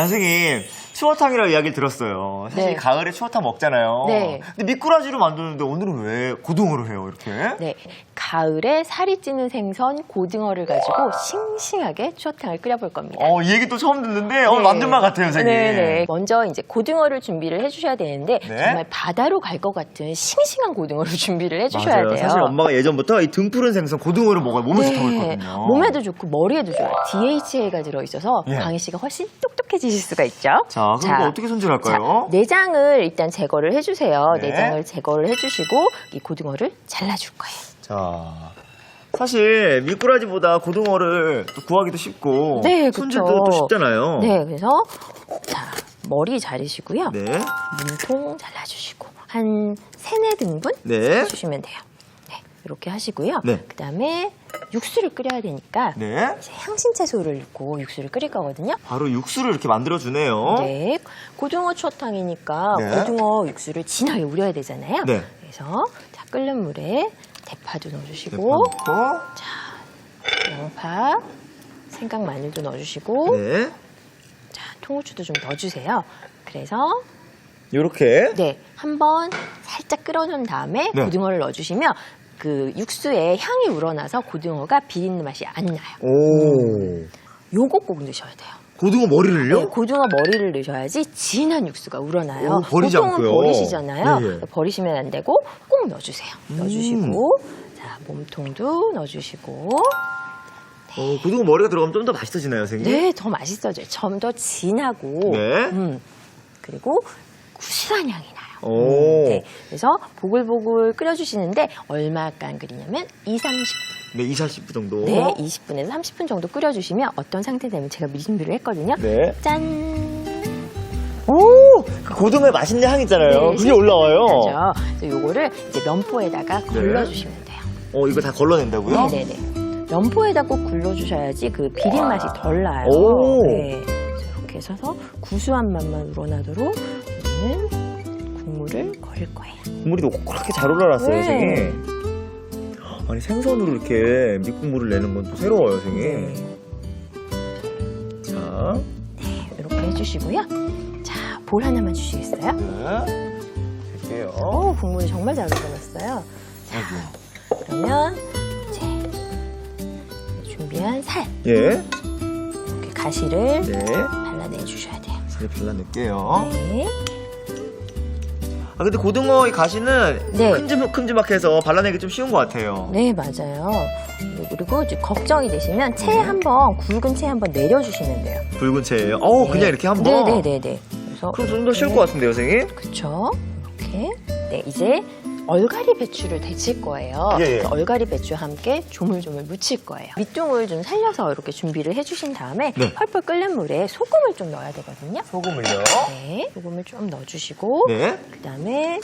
선생님, 추어탕이라고 이야기를 들었어요. 사실 네. 가을에 추어탕 먹잖아요. 네. 근데 미꾸라지로 만드는데 오늘은 왜 고등어로 해요, 이렇게? 네, 가을에 살이 찌는 생선 고등어를 가지고 싱싱하게 추어탕을 끓여볼 겁니다. 이 얘기 또 처음 듣는데 만든 말 같아요, 선생님. 네. 먼저 이제 고등어를 준비를 해주셔야 되는데 네. 정말 바다로 갈 것 같은 싱싱한 고등어를 준비를 해주셔야 맞아요. 돼요. 사실 엄마가 예전부터 이 등푸른 생선 고등어를 먹어야 몸에 좋다고 했거든요. 몸에도 좋고 머리에도 좋아요. DHA가 들어있어서 예. 광희 씨가 훨씬 똑똑해지실 수가 있죠. 자, 그럼 이거 어떻게 손질할까요? 내장을 일단 제거를 해주세요. 네. 내장을 제거를 해주시고 이 고등어를 잘라줄 거예요. 자, 사실 미꾸라지보다 고등어를 또 구하기도 쉽고 네, 그쵸. 손질도 또 쉽잖아요. 네, 그래서 자 머리 자르시고요. 네. 몸통 잘라주시고 한 3-4등분 네. 해주시면 돼요. 네, 이렇게 하시고요. 네. 그다음에 육수를 끓여야 되니까 네. 이제 향신 채소를 넣고 육수를 끓일 거거든요. 바로 육수를 이렇게 만들어주네요. 네, 고등어 추어탕이니까 네. 고등어 육수를 진하게 우려야 되잖아요. 네. 그래서 자 끓는 물에 대파도 넣어주시고, 넣고, 양파, 생강, 마늘도 넣어주시고, 네. 자 통후추도 좀 넣어주세요. 그래서 요렇게. 네, 한번 살짝 끓여놓은 다음에 네. 고등어를 넣어주시면 그 육수에 향이 우러나서 고등어가 비린내 맛이 안 나요. 오. 요거 꼭 넣으셔야 돼요. 고등어 머리를요? 네, 고등어 머리를 넣으셔야지 진한 육수가 우러나요. 오, 버리지 보통은 않고요. 버리시잖아요. 예, 예. 버리시면 안 되고 꼭 넣어주세요. 넣어주시고 자 몸통도 넣어주시고 고등어 머리가 들어가면 좀 더 맛있어지나요, 선생님? 네, 더 맛있어져요. 좀 더 진하고 네. 그리고 구수한 향이 나요. 오. 네, 그래서 보글보글 끓여주시는데 얼마간 끓이냐면 2-30분. 네, 20-40분 정도. 네, 20분에서 30분 정도 끓여주시면 어떤 상태 되면 제가 미리 준비를 했거든요. 네. 짠! 오! 그 고등어의 맛있는 향 있잖아요. 네, 그게 올라와요. 그렇죠. 그래서 요거를 이제 면포에다가 걸러주시면 돼요. 이거 다 걸러낸다고요? 네네네. 면포에다 꼭 굴러주셔야지 그 비린 맛이 덜 나요. 오. 네. 그래서 이렇게 해서 구수한 맛만 우러나도록 우리는 국물을 걸을 거예요. 국물이 그렇게 잘 올라왔어요, 네. 선생님. 아니, 생선으로 이렇게 밑국물을 내는 건 또 새로워요, 선생님. 자. 네, 이렇게 해주시고요. 자, 볼 하나만 주시겠어요? 네. 할게요. 국물이 정말 잘 우러났어요. 아이고. 그러면 이제 준비한 살 예. 이렇게 가시를 네. 발라내 주셔야 돼요. 잘 발라낼게요. 네. 근데 고등어 이 가시는 네. 큼지막해서 발라내기 좀 쉬운 것 같아요. 네, 맞아요. 그리고 이제 걱정이 되시면 채 한번 굵은 채 한번 내려주시면 돼요. 붉은 채예요. 그냥 이렇게 한번. 네네네네. 그래서 그럼 좀 더 쉬울 것 같은데요, 선생님? 그렇죠. 이렇게. 네, 이제 얼갈이 배추를 데칠 거예요. 예, 예. 그래서 얼갈이 배추와 함께 조물조물 무칠 거예요. 밑둥을 좀 살려서 이렇게 준비를 해주신 다음에 네. 펄펄 끓는 물에 소금을 좀 넣어야 되거든요. 소금을요. 네, 소금을 좀 넣어주시고 네. 그다음에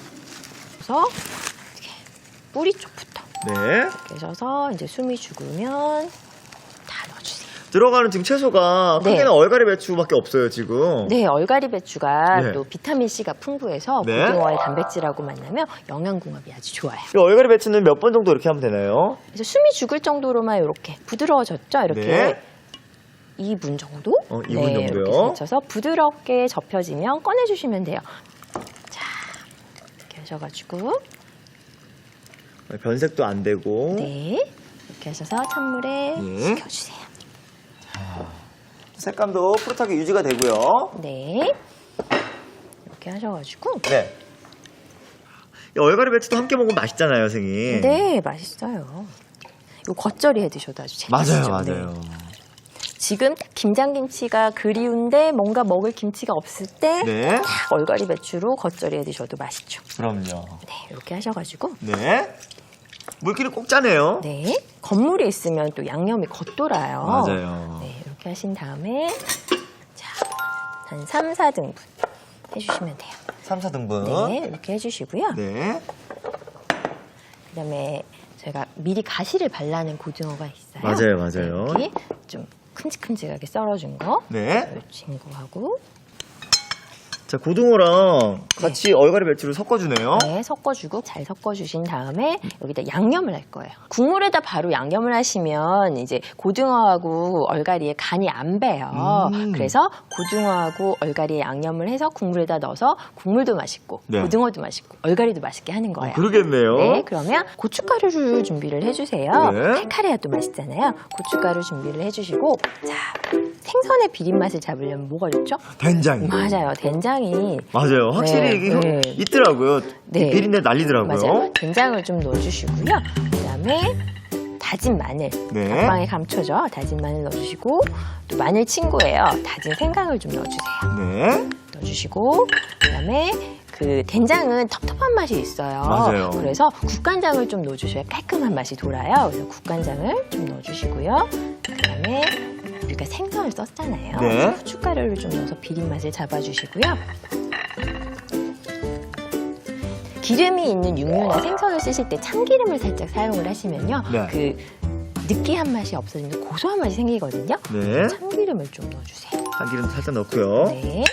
그래서 이렇게 뿌리 쪽부터 네. 이렇게 하셔서 이제 숨이 죽으면 다 넣어주세요. 들어가는 지금 채소가 네. 크게는 얼갈이 배추밖에 없어요, 지금. 네, 얼갈이 배추가 네. 또 비타민 C가 풍부해서 네. 고등어의 단백질하고 만나면 영양궁합이 아주 좋아요. 이 얼갈이 배추는 몇 번 정도 이렇게 하면 되나요? 그래서 숨이 죽을 정도로만 이렇게 부드러워졌죠? 이렇게 네. 2분 정도? 2분 네, 정도요? 이렇게 데쳐서 부드럽게 접혀지면 꺼내주시면 돼요. 자, 이렇게 하셔가지고 변색도 안 되고. 네, 이렇게 하셔서 찬물에 예. 식혀주세요. 색감도 푸릇하게 유지가 되고요. 네, 이렇게 하셔가지고 네. 이 얼갈이 배추도 함께 먹으면 맛있잖아요, 선생님. 네, 맛있어요. 이거 겉절이 해 드셔도 아주 재밌죠. 맞아요, 네. 맞아요. 지금 딱 김장김치가 그리운데 뭔가 먹을 김치가 없을 때 네. 딱 얼갈이 배추로 겉절이 해 드셔도 맛있죠. 그럼요. 네, 이렇게 하셔가지고 네. 물기를 꼭 짜네요. 네, 겉물이 있으면 또 양념이 겉돌아요. 맞아요. 네, 이렇게 하신 다음에 자, 한 3-4등분 해주시면 돼요. 3, 4등분. 네, 이렇게 해주시고요. 네. 그다음에 제가 미리 가시를 발라낸 고등어가 있어요. 맞아요, 맞아요. 네, 여기 좀 큼직큼직하게 썰어준 거. 네. 이 친구하고 자, 고등어랑 같이 얼갈이 배추를 섞어주네요. 네, 섞어주고 잘 섞어주신 다음에 여기다 양념을 할 거예요. 국물에다 바로 양념을 하시면 이제 고등어하고 얼갈이에 간이 안 배요. 그래서 고등어하고 얼갈이에 양념을 해서 국물에다 넣어서 국물도 맛있고 네. 고등어도 맛있고 얼갈이도 맛있게 하는 거예요. 그러겠네요. 네, 그러면 고춧가루를 준비를 해주세요. 네. 칼칼해야 또 맛있잖아요. 고춧가루 준비를 해주시고, 자, 생선의 비린 맛을 잡으려면 뭐가 좋죠? 된장이. 맞아요, 된장이. 맞아요. 확실히 네, 이게 네. 있더라고요. 네. 비린내 날리더라고요. 맞아요. 된장을 좀 넣어주시고요. 그다음에 다진 마늘, 네. 각방의 감초죠. 다진 마늘 넣어주시고, 또 마늘 친구예요. 다진 생강을 좀 넣어주세요. 네. 넣어주시고, 그다음에 그 된장은 텁텁한 맛이 있어요. 맞아요. 그래서 국간장을 좀 넣어주셔야 깔끔한 맛이 돌아요. 그래서 국간장을 좀 넣어주시고요. 그다음에 우리가 생선을 썼잖아요. 네. 후춧가루를 좀 넣어서 비린 맛을 잡아주시고요. 기름이 있는 육류나 생선을 쓰실 때 참기름을 살짝 사용을 하시면요. 네. 그 느끼한 맛이 없어지면서 고소한 맛이 생기거든요. 네. 참기름을 좀 넣어주세요. 참기름 살짝 넣고요. 네.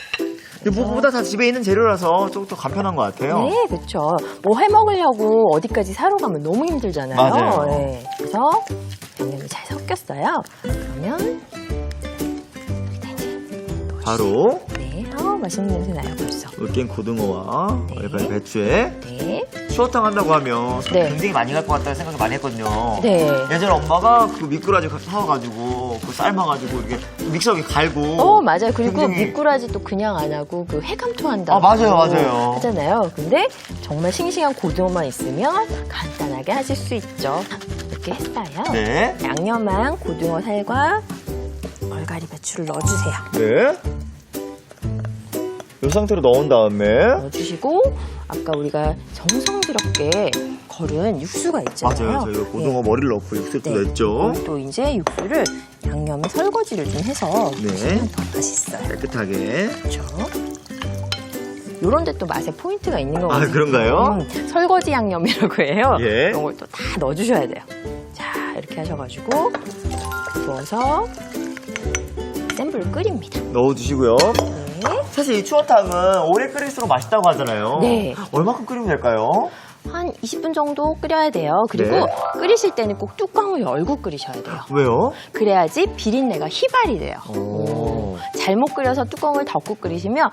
근데 무엇보다 다 집에 있는 재료라서 조금 더 간편한 것 같아요. 네, 그렇죠. 뭐 해먹으려고 어디까지 사러 가면 너무 힘들잖아요. 맞아요. 네. 그래서 양념이 잘 섞였어요. 그러면 바로 네, 맛있는 냄새 나요 벌써. 으깬 고등어와 네. 얼갈이 배추에 네, 추어탕 한다고 하면 네. 굉장히 많이 갈 것 같다는 생각을 많이 했거든요. 네. 예전에 엄마가 그 미꾸라지 사와가지고 그 삶아가지고 이렇게 믹서기에 갈고 맞아요. 그리고 굉장히- 미꾸라지도 그냥 안 하고 그 회감토 한다고 맞아요. 하잖아요. 근데 정말 싱싱한 고등어만 있으면 간단하게 하실 수 있죠. 이렇게 했어요. 네. 양념한 고등어 살과 얼갈이 배추를 넣어주세요. 네. 이 상태로 넣은 다음에 넣어주시고 아까 우리가 정성스럽게 걸은 육수가 있잖아요. 맞아요. 저희가 고등어 머리를 넣고 육수도 네. 냈죠. 또 이제 육수를 양념에 설거지를 좀 해서 네. 넣으시면 더 맛있어요. 깨끗하게. 그렇죠? 요런 데 또 맛에 포인트가 있는 거거든요. 그런가요? 설거지 양념이라고 해요. 예. 이런 걸 또 다 넣어주셔야 돼요. 자, 이렇게 하셔가지고 부어서 센 불을 끓입니다. 넣어주시고요. 네. 사실 이 추어탕은 오래 끓일수록 맛있다고 하잖아요. 네. 얼마큼 끓이면 될까요? 한 20분 정도 끓여야 돼요. 그리고 네. 끓이실 때는 꼭 뚜껑을 열고 끓이셔야 돼요. 왜요? 그래야지 비린내가 휘발이 돼요. 오. 잘못 끓여서 뚜껑을 덮고 끓이시면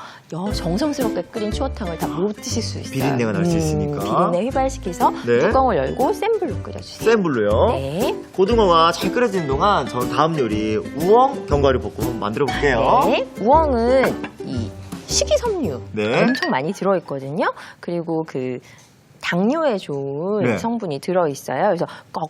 정성스럽게 끓인 추어탕을 다 못 드실 수 있어요. 비린내가 날 수 있으니까. 비린내 휘발시켜서 네. 뚜껑을 열고 센 불로 끓여주세요. 센 불로요. 네. 고등어가 잘 끓여지는 동안 저는 다음 요리 우엉 견과류 볶음 만들어 볼게요. 네. 우엉은 이 식이섬유 네. 엄청 많이 들어있거든요. 그리고 그 당뇨에 좋은 네. 성분이 들어있어요. 그래서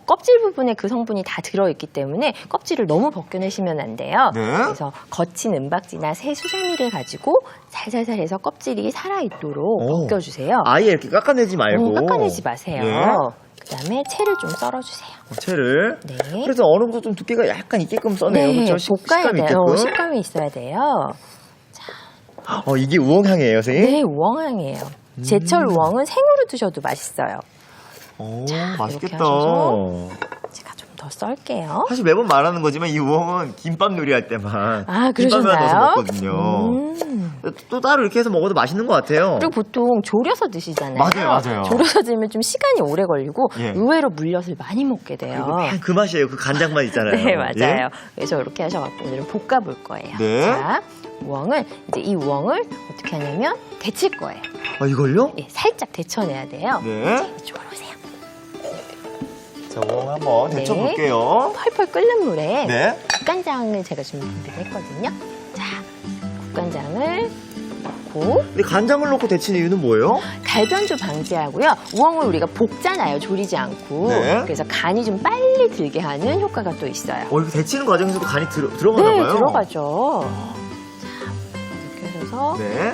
껍질 부분에 그 성분이 다 들어있기 때문에 껍질을 너무 벗겨내시면 안 돼요. 네. 그래서 거친 은박지나 새 수세미를 가지고 살살살 해서 껍질이 살아있도록 오. 벗겨주세요. 아예 이렇게 깎아내지 말고. 깎아내지 마세요. 예. 그다음에 채를 좀 썰어주세요. 채를. 네. 그래서 어느 정도 좀 두께가 약간 있게끔 써내요. 네, 그렇죠? 볶아야 식감이 돼요. 있게끔. 식감이 있어야 돼요. 이게 우엉향이에요, 선생님? 네, 우엉향이에요. 제철 우엉은 생으로 드셔도 맛있어요. 오, 자, 맛있겠다. 이렇게 하셔서 제가 좀 더 썰게요. 사실 매번 말하는 거지만 이 우엉은 김밥 요리할 때만 아, 김밥에만 넣어서 그러셨나요? 먹거든요. 또 따로 이렇게 해서 먹어도 맛있는 것 같아요. 그리고 보통 졸여서 드시잖아요. 맞아요. 졸여서 드시면 좀 시간이 오래 걸리고 예. 의외로 물엿을 많이 먹게 돼요. 그리고 맨그 맛이에요. 그 간장맛 있잖아요. 네, 맞아요. 예? 그래서 이렇게 하셔갖고 오늘은 볶아볼 거예요. 네. 자, 우엉을 이제 이 우엉을 어떻게 하냐면 데칠 거예요. 이걸요? 예, 살짝 데쳐내야 돼요. 네. 이쪽으로 오세요. 자, 우엉 한번 네. 데쳐볼게요. 펄펄 끓는 물에 네. 국간장을 제가 좀 준비를 했거든요. 자, 국간장을 넣고 근데 간장을 넣고 데치는 이유는 뭐예요? 갈변조 방지하고요. 우엉을 우리가 볶잖아요. 졸이지 않고. 네. 그래서 간이 좀 빨리 들게 하는 효과가 또 있어요. 이렇게 데치는 과정에서도 간이 들어가나 네, 봐요. 들어가죠. 자, 이렇게 해서 네.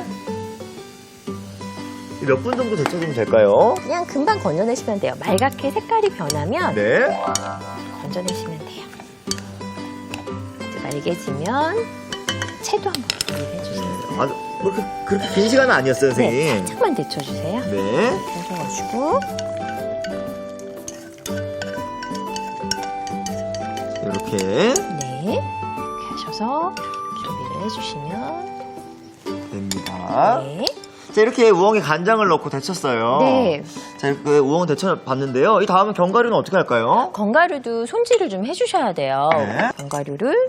몇 분 정도 데쳐주면 될까요? 그냥 금방 건져내시면 돼요. 말갛게 색깔이 변하면 네. 건져내시면 돼요. 이제 말개지면 채도 한번 조리해주세요. 그렇게 긴 시간은 아니었어요, 네, 선생님. 살짝만 데쳐주세요. 네. 하셔가지고 이렇게. 네, 이렇게 하셔서 준비를 해주시면 됩니다. 네. 자, 이렇게 우엉에 간장을 넣고 데쳤어요. 네. 자, 이렇게 우엉 데쳐봤는데요. 이 다음은 견과류는 어떻게 할까요? 견과류도 손질을 좀 해주셔야 돼요. 네. 견과류를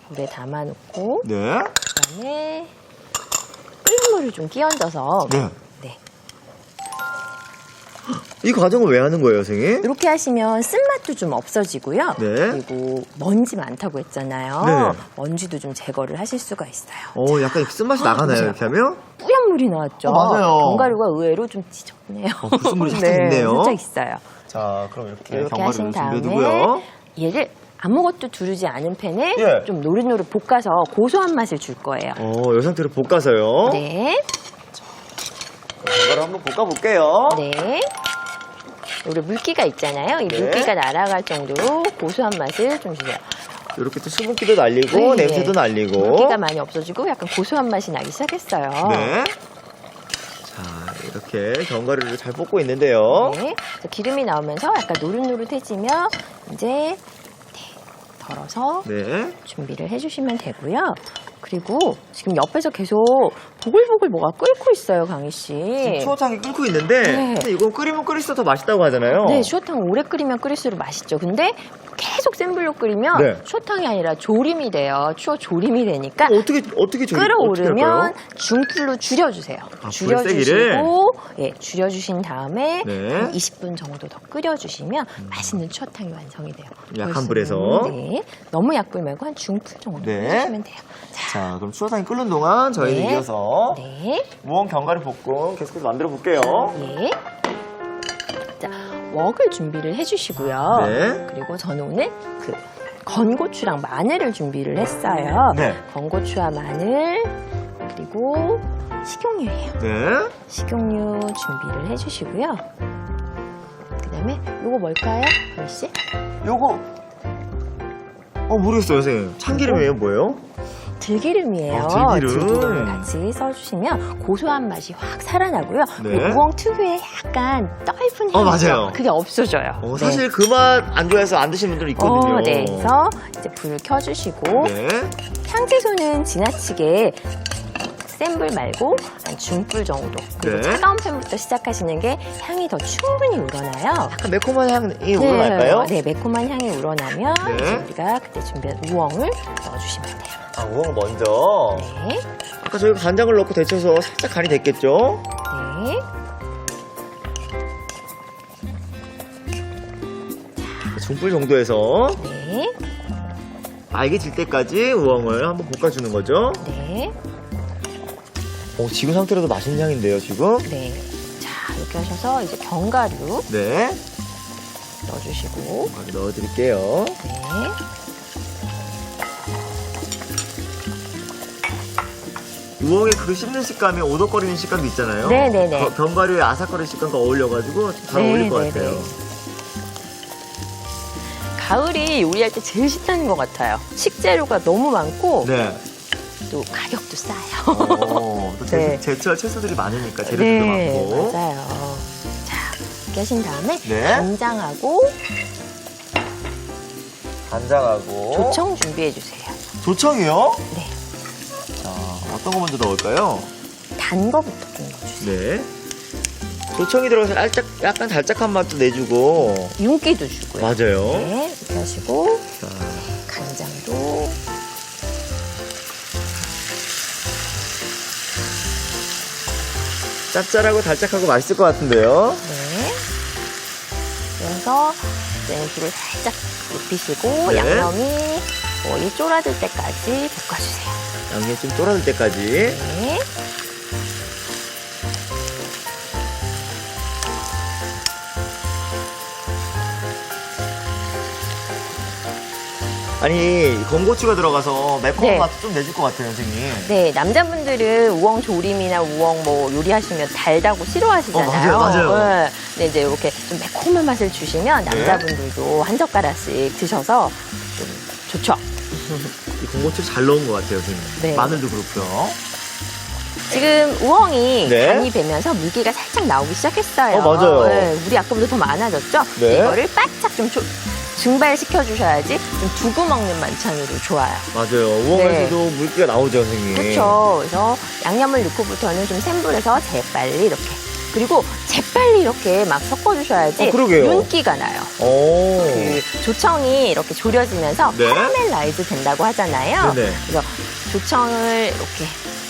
물에 담아놓고 네. 그다음에 끓는 물을 좀 끼얹어서 네. 네. 이 과정을 왜 하는 거예요, 선생님? 이렇게 하시면 쓴맛도 좀 없어지고요. 네. 그리고 먼지 많다고 했잖아요. 네. 먼지도 좀 제거를 하실 수가 있어요. 약간 쓴맛이 나가나요, 이렇게 하면? 뿌연 물이 나왔죠. 맞아요. 견과류가 의외로 좀 지저분해요. 불순물이 살짝 있네요. 살짝 있어요. 자, 그럼 이렇게 이렇게 하신 견과류를 다음에 준비해두고요. 얘를 아무것도 두르지 않은 팬에 예. 좀 노릇노릇 볶아서 고소한 맛을 줄 거예요. 이 상태로 볶아서요. 네. 견과류 한번 볶아볼게요. 네. 우리 물기가 있잖아요. 이 네. 물기가 날아갈 정도로 고소한 맛을 좀 주세요. 이렇게 또 수분기도 날리고 네, 냄새도 네. 날리고. 물기가 많이 없어지고 약간 고소한 맛이 나기 시작했어요. 네. 자, 이렇게 견과류를 잘 볶고 있는데요. 네. 그래서 기름이 나오면서 약간 노릇노릇해지면 이제 네, 덜어서 네. 준비를 해주시면 되고요. 그리고 지금 옆에서 계속 보글보글 뭐가 끓고 있어요, 강희 씨. 추어탕이 끓고 있는데 네. 근데 이건 끓이면 끓일수록 더 맛있다고 하잖아요. 네, 추어탕 오래 끓이면 끓일수록 맛있죠. 근데 계속 센 불로 끓이면 네. 추어탕이 아니라 조림이 돼요. 추어 조림이 되니까 어떻게 끓어오르면 중불로 줄여주세요. 아, 줄여주시고 줄여주신 다음에 네. 한 20분 정도 더 끓여주시면 맛있는 추어탕이 완성이 돼요. 약한 벌써. 불에서. 네, 너무 약불 말고 한 중불 정도 네. 해주시면 돼요. 자, 그럼 추어탕이 끓는 동안 저희는 네. 이어서 네, 우엉 견과류 볶음 계속해서 만들어 볼게요. 네. 자, 웍을 준비를 해주시고요. 네. 그리고 저는 오늘 그 건고추랑 마늘을 준비를 했어요. 네. 건고추와 마늘 그리고 식용유예요. 네. 식용유 준비를 해주시고요. 그다음에 요거 뭘까요, 강희 씨? 요거 모르겠어요, 선생님. 참기름이에요, 뭐예요? 들기름이에요. 들기름. 들기름을 같이 써주시면 고소한 맛이 확 살아나고요. 네. 그리고 우엉 특유의 약간 떫은 향이 맞아요. 그게 없어져요. 사실 그 맛 안 좋아해서 안 드시는 분들 있거든요. 네. 그래서 이제 불을 켜주시고 네. 향채소는 지나치게 센 불 말고 한 중불 정도. 그리고 네. 차가운 팬부터 시작하시는 게 향이 더 충분히 우러나요. 약간 매콤한 향이 우러날까요? 네, 매콤한 향이 우러나면 네. 이제 우리가 그때 준비한 우엉을 넣어주시면 돼요. 우엉 먼저. 네, 아까 저희가 간장을 넣고 데쳐서 살짝 간이 됐겠죠? 네. 중불 정도에서 네, 알게질 때까지 우엉을 한번 볶아주는 거죠. 네, 지금 상태로도 맛있는 향인데요, 지금? 네. 자, 이렇게 하셔서 이제 견과류 네. 넣어주시고, 넣어드릴게요. 네. 우엉의 그 씹는 식감이 오독거리는 식감도 있잖아요. 네네네. 견과류의 아삭거리는 식감과 어울려가지고 잘 어울릴 것 네네네. 같아요. 가을이 요리할 때 제일 쉽다는 것 같아요. 식재료가 너무 많고 네. 또 가격도 싸요. 또 네. 제철 채소들이 많으니까 재료들도 많고. 맞아요. 자, 이렇게 하신 다음에 네. 간장하고 간장하고 조청 준비해 주세요. 조청이요? 네. 자, 어떤 거 먼저 넣을까요? 단 거부터 좀 넣어주세요. 네. 조청이 들어가서 약간 달짝한 맛도 내주고. 윤기도 주고요. 맞아요. 네, 이렇게 하시고 자, 간장도 짭짤하고 달짝하고 맛있을 것 같은데요. 네. 그래서 이제 불을 살짝 높이시고 네. 양념이 거의 쫄아들 때까지 볶아주세요. 양념 좀 쫄아들 때까지. 네. 아니, 건고추가 들어가서 매콤한 네. 맛도 좀 내줄 것 같아요, 선생님. 네, 남자분들은 우엉 조림이나 우엉 뭐 요리하시면 달다고 싫어하시잖아요. 맞아요. 네. 근데 이제 이렇게 좀 매콤한 맛을 주시면 남자분들도 한 젓가락씩 드셔서 좀 좋죠. 이 건고추 잘 넣은 것 같아요, 선생님. 네. 마늘도 그렇고요. 지금 우엉이 네. 간이 배면서 물기가 살짝 나오기 시작했어요. 맞아요. 네, 물이 아까보다 더 많아졌죠? 네. 이거를 바짝 좀 증발시켜 주셔야지 좀 두고 먹는 만찬으로 좋아요. 맞아요. 우엉에서도 물기가 나오죠, 선생님. 그렇죠. 그래서 양념을 넣고부터는 좀 센 불에서 재빨리 이렇게. 그리고 재빨리 이렇게 막 섞어주셔야지 그러게요. 윤기가 나요. 오. 그 조청이 이렇게 졸여지면서 네. 카라멜라이즈 된다고 하잖아요. 네네. 그래서 조청을 이렇게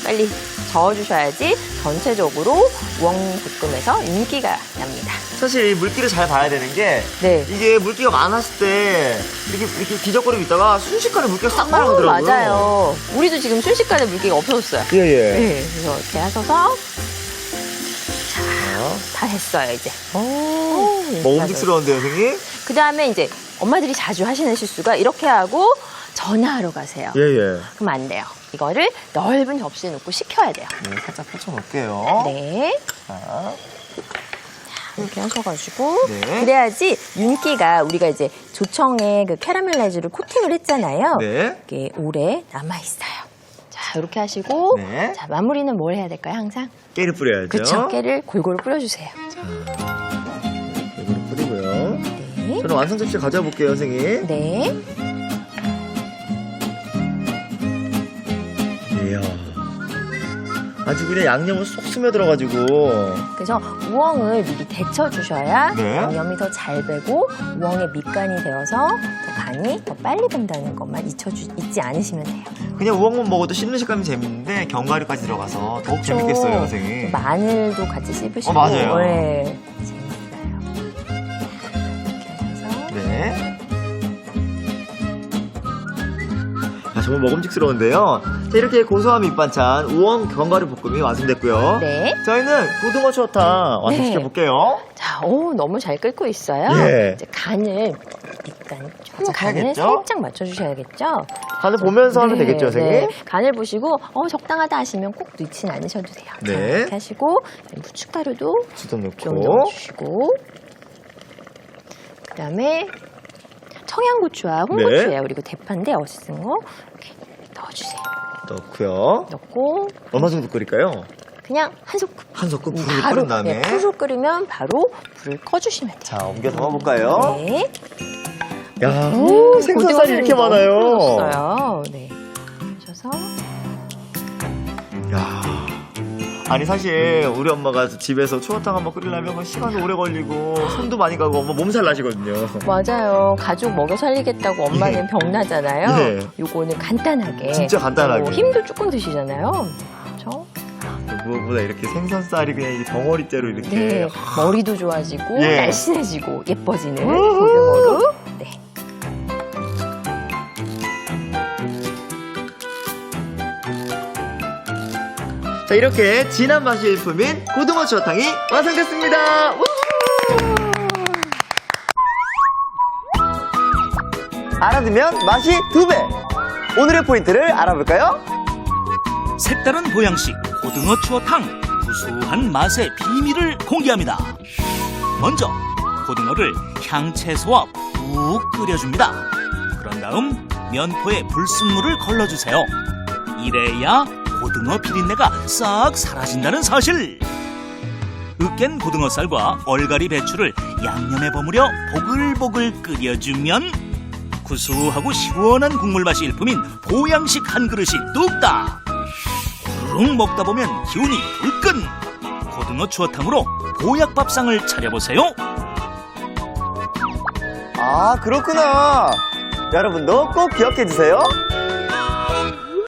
빨리 저어주셔야지 전체적으로 우엉볶음에서 윤기가 납니다. 사실 이 물기를 잘 봐야 되는 게 네. 이게 물기가 많았을 때 이렇게 기적거리고 있다가 순식간에 물기가 싹 날아가더라고요. 맞아요. 우리도 지금 순식간에 물기가 없어졌어요. 예예. 네, 그래서 이렇게 하셔서 다 됐어요 이제. 먹음직스러운데요, 선생님? 그 다음에 이제 엄마들이 자주 하시는 실수가 이렇게 하고 전화하러 가세요. 예예. 그럼 안 돼요. 이거를 넓은 접시에 넣고 식혀야 돼요. 네, 살짝 펼쳐놓을게요. 네. 자, 이렇게 하셔가지고 네. 그래야지 윤기가 우리가 이제 조청에 그 캐러멜라이즈를 코팅을 했잖아요. 네. 이게 오래 남아 있어요. 자 이렇게 하시고 네. 자 마무리는 뭘 해야 될까요? 항상 깨를 뿌려야죠. 그렇죠. 깨를 골고루 뿌려주세요. 깨를 뿌리고요. 네. 저는 완성 접시 가져와 볼게요, 선생님. 네. 이야. 아주 그냥 양념을 쏙 스며들어가지고. 그래서 우엉을 미리 데쳐주셔야 네. 양념이 더 잘 배고 우엉의 밑간이 되어서 더 간이 더 빨리 밴다는 것만 잊지 않으시면 돼요. 그냥 우엉만 먹어도 씹는 식감이 재밌는데 견과류까지 들어가서 더욱 재밌겠어요, 선생님. 마늘도 같이 씹으시고. 맞아요. 네. 재밌어요. 이렇게 하셔서. 네. 아, 정말 먹음직스러운데요. 자, 이렇게 고소한 밑반찬 우엉 견과류 볶음이 완성됐고요. 네. 저희는 고등어 추어탕 완성시켜 볼게요. 자, 너무 잘 끓고 있어요. 예. 이제 간을 약간 살짝 간을 해야겠죠? 살짝 맞춰주셔야겠죠. 간을 보면서 하면 네, 되겠죠, 선생님? 네. 간을 보시고 적당하다 하시면 꼭 넣지는 않으셔도 돼요. 네. 자, 이렇게 하시고 후춧가루도 주도 좀 넣고. 넣어주시고 그다음에 청양고추와 홍고추예요. 그리고 대파인데 어슷한 거 이렇게 넣어주세요. 넣고요. 넣고 얼마 정도 끓일까요? 그냥 한 소끔. 한 소끔 불을 바로 끓인 다음에. 풀 끓이면 바로 불을 꺼주시면 돼요. 자, 옮겨 담아볼까요? 네. 야, 생선살이 이렇게 많아요. 어요 네. 하셔서 야. 아니 사실 우리 엄마가 집에서 추어탕 한번 끓이려면 시간도 오래 걸리고 손도 많이 가고 엄마 몸살 나시거든요. 맞아요. 가족 먹여 살리겠다고 엄마는 병나잖아요. 네. 요거는 간단하게. 진짜 간단하게. 힘도 조금 드시잖아요. 그렇죠? 무엇보다 이렇게 생선살이 그냥 이 덩어리째로 이렇게. 네. 머리도 좋아지고 예. 날씬해지고 예뻐지는 고등어로. 네. 자, 이렇게 진한 맛이 일품인 고등어 추어탕이 완성됐습니다. 우! 알아두면 맛이 2배. 오늘의 포인트를 알아볼까요? 색다른 보양식 고등어 추어탕 구수한 맛의 비밀을 공개합니다. 먼저 고등어를 향채소와 푹 끓여줍니다. 그런 다음 면포에 불순물을 걸러주세요. 이래야 고등어 비린내가 싹 사라진다는 사실. 으깬 고등어살과 얼갈이 배추를 양념에 버무려 보글보글 끓여주면 구수하고 시원한 국물 맛이 일품인 보양식 한 그릇이 뚝딱. 후루룩 먹다 보면 기운이 불끈. 고등어 추어탕으로 보약밥상을 차려보세요. 아, 그렇구나. 여러분도 꼭 기억해주세요.